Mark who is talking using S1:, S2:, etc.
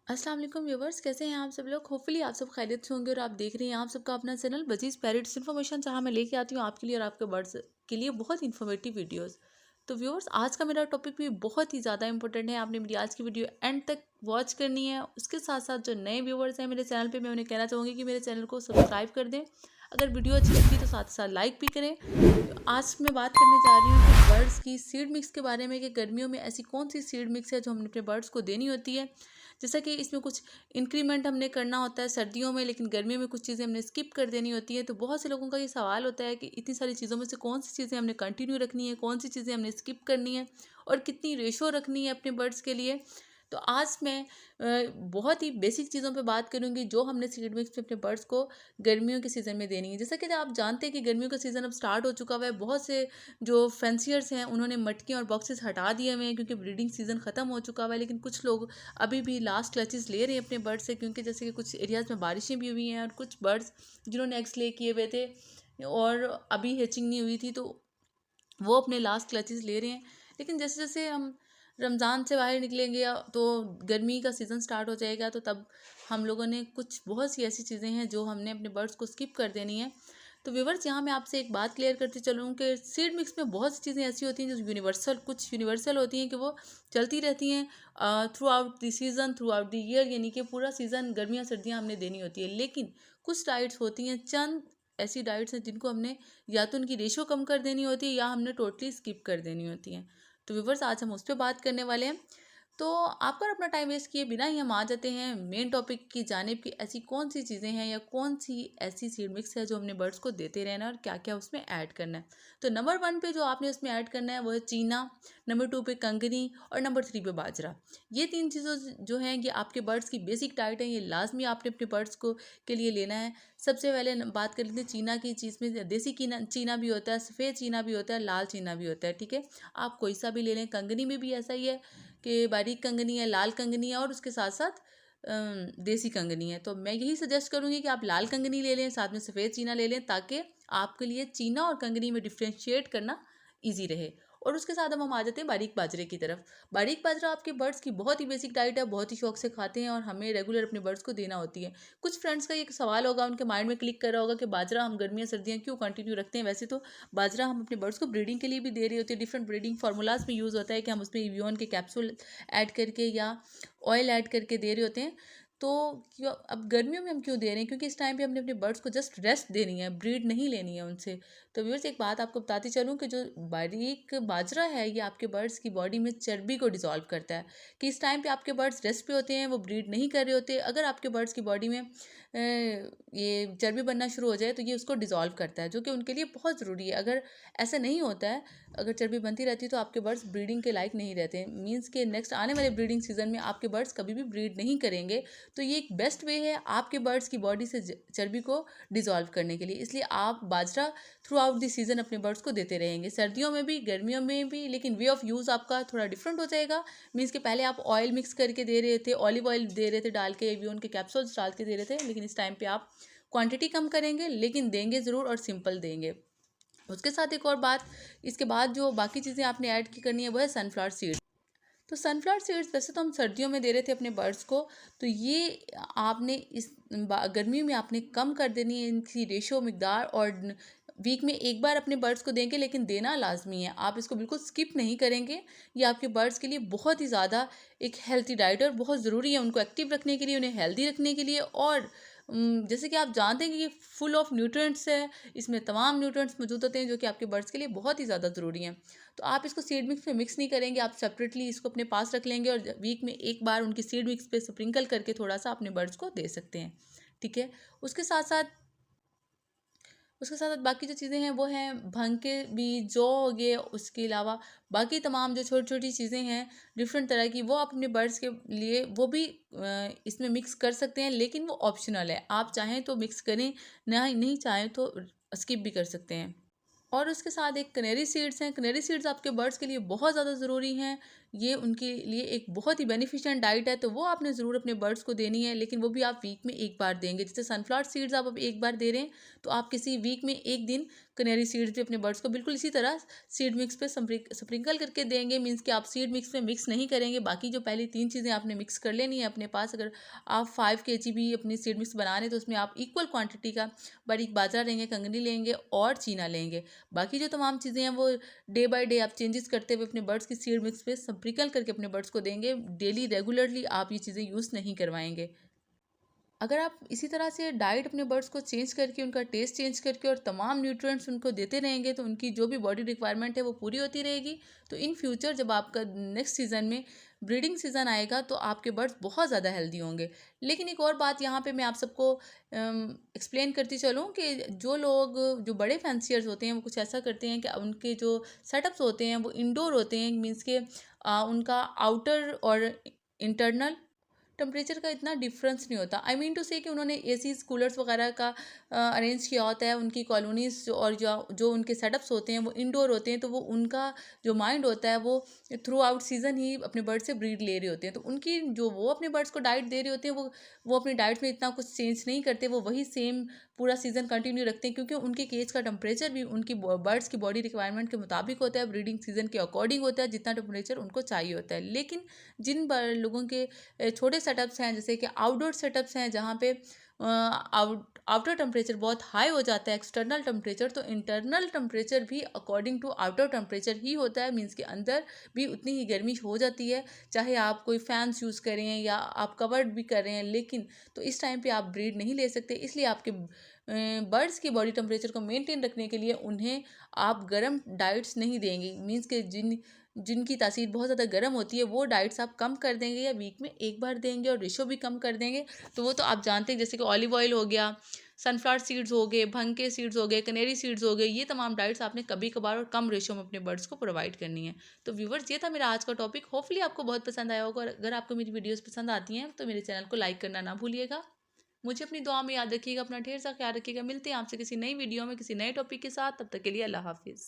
S1: अस्सलाम वालेकुम व्यूवर्स, कैसे हैं आप सब लोग। होपफुली आप सब खैरियत से होंगे और आप देख रहे हैं आप सबका अपना चैनल बजीज़ पैरेट्स इन्फॉर्मेशन, जहां मैं लेके आती हूँ आपके लिए और आपके बर्ड्स के लिए बहुत इन्फॉर्मेटिव वीडियोस। तो व्यूवर्स, आज का मेरा टॉपिक भी बहुत ही ज़्यादा इंपॉर्टेंट है। आपने मेरी आज की वीडियो एंड तक वॉच करनी है। उसके साथ साथ जो नए व्यूवर्स हैं मेरे चैनल पर, मैं उन्हें कहना चाहूँगी कि मेरे चैनल को सब्सक्राइब कर दें। अगर वीडियो अच्छी लगी तो साथ साथ लाइक भी करें। तो आज मैं बात करने जा रही हूँ कि बर्ड्स की सीड मिक्स के बारे में, कि गर्मियों में ऐसी कौन सी सीड मिक्स है जो हमने अपने बर्ड्स को देनी होती है। जैसा कि इसमें कुछ इंक्रीमेंट हमने करना होता है सर्दियों में, लेकिन गर्मियों में कुछ चीज़ें हमने स्किप कर देनी होती है। तो बहुत से लोगों का ये सवाल होता है कि इतनी सारी चीज़ों में से कौन सी चीज़ें हमने कंटिन्यू रखनी है, कौन सी चीज़ें हमने स्किप करनी है और कितनी रेशो रखनी है अपने बर्ड्स के लिए। तो आज मैं बहुत ही बेसिक चीज़ों पे बात करूँगी जो हमने सीड मिक्स में अपने बर्ड्स को गर्मियों के सीज़न में देनी है। जैसा कि आप जानते हैं कि गर्मियों का सीज़न अब स्टार्ट हो चुका हुआ है। बहुत से जो फैंसियर्स हैं उन्होंने मटकियाँ और बॉक्सेस हटा दिए हुए हैं, क्योंकि ब्रीडिंग सीज़न ख़त्म हो चुका हुआ है। लेकिन कुछ लोग अभी भी लास्ट क्लचेस ले रहे हैं अपने बर्ड्स से, क्योंकि जैसे कि कुछ एरियाज़ में बारिशें भी हुई हैं और कुछ बर्ड्स जिन्होंने एग्स ले किए हुए थे और अभी हैचिंग नहीं हुई थी, तो वो अपने लास्ट क्लचेस ले रहे हैं। लेकिन जैसे जैसे हम रमज़ान से बाहर निकलेंगे या तो गर्मी का सीज़न स्टार्ट हो जाएगा, तो तब हम लोगों ने कुछ बहुत सी ऐसी चीज़ें हैं जो हमने अपने बर्ड्स को स्किप कर देनी है। तो व्यूवर्स, यहाँ मैं आपसे एक बात क्लियर करती चलूँ कि सीड मिक्स में बहुत सी चीज़ें ऐसी होती हैं जो यूनिवर्सल, कुछ यूनिवर्सल होती हैं कि वो चलती रहती हैं through out the season, through out the year, यानी कि पूरा सीज़न गर्मियाँ सर्दियाँ हमने देनी होती है। लेकिन कुछ डाइट्स होती हैं, चंद ऐसी डाइट्स हैं जिनको हमने या तो उनकी रेशो कम कर देनी होती है या हमने टोटली स्किप कर देनी होती हैं। तो व्यूवर्स, आज हम उस पर बात करने वाले हैं। तो आपका अपना टाइम वेस्ट किए बिना ही हम आ जाते हैं मेन टॉपिक की जानिब, की ऐसी कौन सी चीज़ें हैं या कौन सी ऐसी सीड मिक्स है जो हमने बर्ड्स को देते रहना है और क्या क्या उसमें ऐड करना है। तो नंबर 1 पे जो आपने उसमें ऐड करना है वो है चीना, नंबर 2 पे कंगनी और नंबर 3 पे बाजरा। ये 3 चीज़ों जो हैं ये आपके बर्ड्स की बेसिक डाइट है, ये लाजमी आपने अपने बर्ड्स को के लिए लेना है। सबसे पहले बात कर लेते हैं चीना की। चीज़ में देसी कीना चीना भी होता है, सफ़ेद चीना भी होता है, लाल चीना भी होता है, ठीक है। आप कोई सा भी ले लें। कंगनी में भी ऐसा ही है कि बारीक कंगनी है, लाल कंगनी है और उसके साथ साथ देसी कंगनी है। तो मैं यही सजेस्ट करूँगी कि आप लाल कंगनी ले लें, साथ में सफ़ेद चीना ले लें, ताकि आपके लिए चीना और कंगनी में डिफ्रेंशिएट करना ईजी रहे। और उसके साथ अब हम आ जाते हैं बारीक बाजरे की तरफ। बारीक बाजरा आपके बर्ड्स की बहुत ही बेसिक डाइट है, बहुत ही शौक से खाते हैं और हमें रेगुलर अपने बर्ड्स को देना होती है। कुछ फ्रेंड्स का ये सवाल होगा, उनके माइंड में क्लिक कर रहा होगा कि बाजरा हम गर्मियाँ सर्दियाँ क्यों कंटिन्यू रखते हैं। वैसे तो बाजरा हम अपने बर्ड्स को ब्रीडिंग के लिए भी दे रही होती है। डिफरेंट ब्रीडिंग फार्मूलाज में यूज़ होता है कि हम उसमें इवियोन के कैप्सूल ऐड करके या ऑयल ऐड करके दे रहे होते हैं। तो क्यों अब गर्मियों में हम क्यों दे रहे हैं, क्योंकि इस टाइम पे हमने अपने बर्ड्स को जस्ट रेस्ट देनी है, ब्रीड नहीं लेनी है उनसे। तो व्यूअर्स, एक बात आपको बताती चलूँ कि जो बारीक बाजरा है ये आपके बर्ड्स की बॉडी में चर्बी को डिसॉल्व करता है। कि इस टाइम पे आपके बर्ड्स रेस्ट पे होते हैं, वो ब्रीड नहीं कर रहे होते। अगर आपके बर्ड्स की बॉडी में ये चर्बी बनना शुरू हो जाए तो ये उसको डिसॉल्व करता है, जो कि उनके लिए बहुत ज़रूरी है। अगर ऐसा नहीं होता है, अगर चर्बी बनती रहती है, तो आपके बर्ड्स ब्रीडिंग के लायक नहीं रहते। मीन्स के नेक्स्ट आने वाले ब्रीडिंग सीजन में आपके बर्ड्स कभी भी ब्रीड नहीं करेंगे। तो ये एक बेस्ट वे है आपके बर्ड्स की बॉडी से चर्बी को डिसॉल्व करने के लिए। इसलिए आप बाजरा थ्रू आउट द सीज़न अपने बर्ड्स को देते रहेंगे, सर्दियों में भी गर्मियों में भी। लेकिन वे ऑफ यूज़ आपका थोड़ा डिफरेंट हो जाएगा। मीन्स के पहले आप ऑयल मिक्स करके दे रहे थे, ऑलिव ऑयल दे रहे थे डाल के, एवियन के कैप्सूल्स डाल के दे रहे थे। लेकिन इस टाइम पे आप क्वांटिटी कम करेंगे, लेकिन देंगे ज़रूर और सिंपल देंगे। उसके साथ एक और बात, इसके बाद जो बाकी चीज़ें आपने ऐड की करनी है वो है सनफ्लावर सीड। तो सनफ्लावर सीड्स वैसे तो हम सर्दियों में दे रहे थे अपने बर्ड्स को, तो ये आपने इस गर्मियों में आपने कम कर देनी है इनकी रेशो मिकदार। और वीक में एक बार अपने बर्ड्स को देंगे, लेकिन देना लाजमी है, आप इसको बिल्कुल स्किप नहीं करेंगे। ये आपके बर्ड्स के लिए बहुत ही ज़्यादा एक हेल्थी डाइट है और बहुत ज़रूरी है उनको एक्टिव रखने के लिए, उन्हें हेल्दी रखने के लिए। और जैसे कि आप जानते हैं कि ये फुल ऑफ न्यूट्रिएंट्स है, इसमें तमाम न्यूट्रिएंट्स मौजूद होते हैं जो कि आपके बर्ड्स के लिए बहुत ही ज़्यादा ज़रूरी हैं। तो आप इसको सीड मिक्स में मिक्स नहीं करेंगे, आप सेपरेटली इसको अपने पास रख लेंगे और वीक में एक बार उनकी सीड मिक्स पे स्प्रिंकल करके थोड़ा सा अपने बर्ड्स को दे सकते हैं, ठीक है। उसके साथ साथ उसके साथ साथ बाकी जो चीज़ें हैं वो हैं भंग के बीज, जौ हो गए। उसके अलावा बाकी तमाम जो छोटी छोटी चीज़ें हैं डिफरेंट तरह की, वो आप अपने बर्ड्स के लिए वो भी इसमें मिक्स कर सकते हैं, लेकिन वो ऑप्शनल है। आप चाहें तो मिक्स करें, नहीं चाहें तो स्किप भी कर सकते हैं। और उसके साथ एक कनेरी सीड्स हैं। कनेरी सीड्स आपके बर्ड्स के लिए बहुत ज़्यादा ज़रूरी हैं। ये उनके लिए एक बहुत ही बेनिफिशिएंट डाइट है, तो वो आपने ज़रूर अपने बर्ड्स को देनी है, लेकिन वो भी आप वीक में एक बार देंगे। जैसे सनफ्लावर सीड्स आप अब एक बार दे रहे हैं, तो आप किसी वीक में एक दिन कनेरी सीड्स भी अपने बर्ड्स को बिल्कुल इसी तरह सीड मिक्स पे स्प्रिंकल करके देंगे। मीन्स कि आप सीड मिक्स में मिक्स नहीं करेंगे, बाकी जो पहली 3 चीज़ें आपने मिक्स कर लेनी है अपने पास। अगर आप 5 kg भी अपनी सीड मिक्स बना रहे हैं, तो उसमें आप इक्वल क्वांटिटी का बारीक बाजरा लेंगे, कंगनी लेंगे और चीना लेंगे। बाकी जो तमाम चीज़ें हैं वो डे बाय डे आप चेंजेस करते हुए अपने बर्ड्स की सीड मिक्स पे स्प्रिंकल करके अपने बर्ड्स को देंगे। डेली रेगुलरली आप ये चीज़ें यूज़ नहीं करवाएंगे। अगर आप इसी तरह से डाइट अपने बर्ड्स को चेंज करके, उनका टेस्ट चेंज करके और तमाम न्यूट्रिएंट्स उनको देते रहेंगे, तो उनकी जो भी बॉडी रिक्वायरमेंट है वो पूरी होती रहेगी। तो इन फ्यूचर जब आपका नेक्स्ट सीज़न में ब्रीडिंग सीज़न आएगा, तो आपके बर्ड्स बहुत ज़्यादा हेल्दी होंगे। लेकिन एक और बात यहाँ पे मैं आप सबको एक्सप्लेन करती चलूँ कि जो लोग, जो बड़े फैंसियर्स होते हैं, वो कुछ ऐसा करते हैं कि उनके जो सेटअप्स होते हैं वो इंडोर होते हैं। मीन्स के उनका आउटर और इंटरनल टेम्परेचर का इतना डिफरेंस नहीं होता। आई मीन टू से कि उन्होंने एसीज कूलर्स वगैरह का अरेंज किया होता है। उनकी कॉलोनीज और जो उनके सेटअप्स होते हैं वो इंडोर होते हैं, तो वो उनका जो माइंड होता है वो थ्रू आउट सीजन ही अपने बर्ड से ब्रीड ले रहे होते हैं। तो उनकी जो वो अपने बर्ड्स को डाइट दे रहे होते हैं, वो अपनी डाइट में इतना कुछ चेंज नहीं करते, वो वही सेम पूरा सीजन कंटिन्यू रखते हैं, क्योंकि उनके केज का टेम्परेचर भी उनकी बर्ड्स की बॉडी रिक्वायरमेंट के मुताबिक होता है, ब्रीडिंग सीजन के अकॉर्डिंग होता है, जितना टेम्परेचर उनको चाहिए होता है। लेकिन जिन लोगों के छोटे सेटअप्स हैं, जैसे कि आउटडोर सेटअप्स हैं, जहाँ पे आउटर टेम्परेचर बहुत हाई हो जाता है, एक्सटर्नल टेम्परेचर, तो इंटरनल टेम्परेचर भी अकॉर्डिंग टू आउटर टेम्परेचर ही होता है। मीन्स के अंदर भी उतनी ही गर्मी हो जाती है, चाहे आप कोई फैंस यूज़ करें या आप कवर्ड भी कर रहे हैं। लेकिन तो इस टाइम पे आप ब्रीड नहीं ले सकते, इसलिए आपके बर्ड्स की बॉडी टेम्परेचर को मेंटेन रखने के लिए उन्हें आप गर्म डाइट्स नहीं देंगे। मीन्स के जिनकी तासीर बहुत ज़्यादा गर्म होती है, वो डाइट्स आप कम कर देंगे या वीक में एक बार देंगे, और रेशो भी कम कर देंगे। तो वो तो आप जानते हैं, जैसे कि ऑलिव ऑयल हो गया, सनफ्लावर सीड्स हो गए, भंग के सीड्स हो गए, कनेरी सीड्स हो गए, ये तमाम डाइट्स आपने कभी कभार और कम रेशो में अपने बर्ड्स को प्रोवाइड करनी है। तो व्यूवर्स, ये था मेरा आज का टॉपिक। होपफुली आपको बहुत पसंद आया होगा, और अगर आपको मेरी वीडियोस पसंद आती हैं तो मेरे चैनल को लाइक करना ना भूलिएगा। मुझे अपनी दुआ में याद रखिएगा, अपना ढेर सा ख्याल रखिएगा। मिलते हैं आपसे किसी नई वीडियो में किसी नए टॉपिक के साथ। तब तक के लिए अल्लाह हाफिज़।